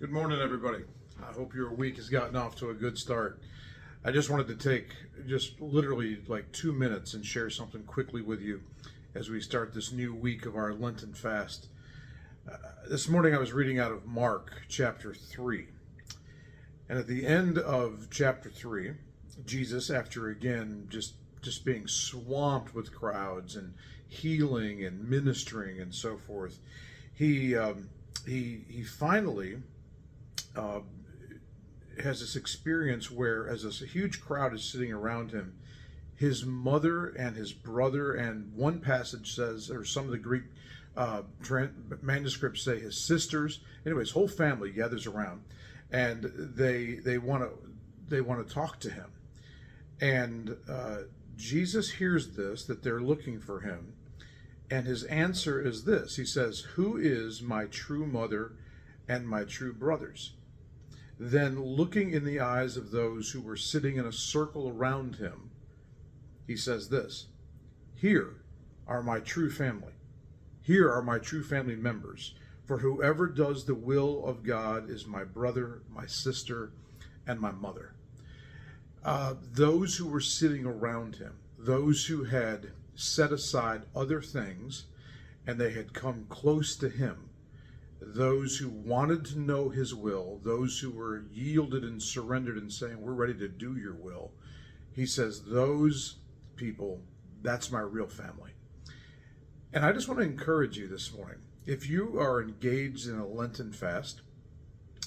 Good morning, everybody. I hope your week has gotten off to a good start. I just wanted to take just literally like 2 minutes and share something quickly with you as we start this new week of our Lenten fast. This morning I was reading out of Mark chapter 3. And at the end of chapter 3, Jesus, after again just being swamped with crowds and healing and ministering and so forth, he finally has this experience where, as a huge crowd is sitting around him, his mother and his brother, and one passage says, or some of the Greek manuscripts say his sisters. Anyway, his whole family gathers around, and they want to talk to him. And Jesus hears this, that they're looking for him, and his answer is this. He says, "Who is my true mother and my true brothers?" Then, looking in the eyes of those who were sitting in a circle around him, he says this: "Here are my true family. Here are my true family members. For whoever does the will of God is my brother, my sister, and my mother." Those who were sitting around him, those who had set aside other things and they had come close to him, those who wanted to know his will, those who were yielded and surrendered and saying, "We're ready to do your will," he says, those people, that's my real family. And I just want to encourage you this morning. If you are engaged in a Lenten fast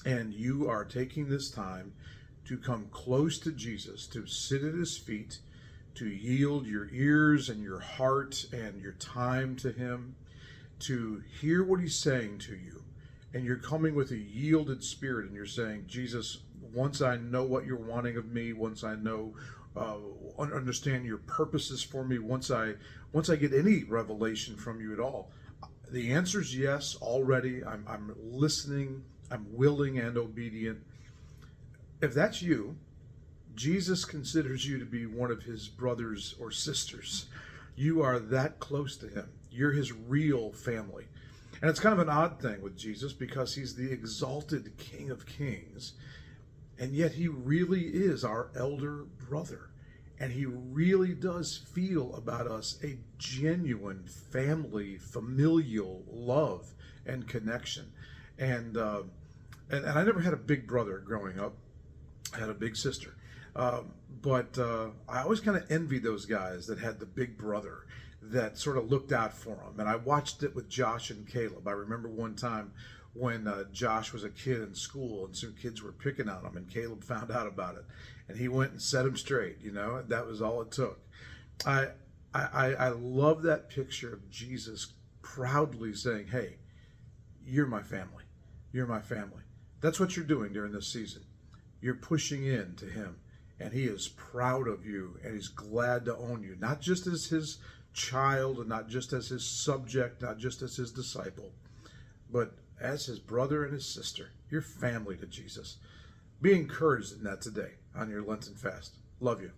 and you are taking this time to come close to Jesus, to sit at his feet, to yield your ears and your heart and your time to him, to hear what he's saying to you, and you're coming with a yielded spirit and you're saying, "Jesus, once I know what you're wanting of me, once I know, understand your purposes for me, once I get any revelation from you at all," the answer is yes already. I'm listening, I'm willing and obedient. If that's you, Jesus considers you to be one of his brothers or sisters. You are that close to him. You're his real family. And it's kind of an odd thing with Jesus because he's the exalted King of Kings. And yet he really is our elder brother. And he really does feel about us a genuine family, familial love and connection. And I never had a big brother growing up. I had a big sister. But I always kind of envied those guys that had the big brother that sort of looked out for them. And I watched it with Josh and Caleb. I remember one time when Josh was a kid in school and some kids were picking on him, and Caleb found out about it. And he went and set him straight, that was all it took. I love that picture of Jesus proudly saying, "Hey, you're my family. You're my family." That's what you're doing during this season. You're pushing in to him, and he is proud of you, and he's glad to own you, not just as his child, and not just as his subject, not just as his disciple, but as his brother and his sister. You're family to Jesus. Be encouraged in that today on your Lenten fast. Love you.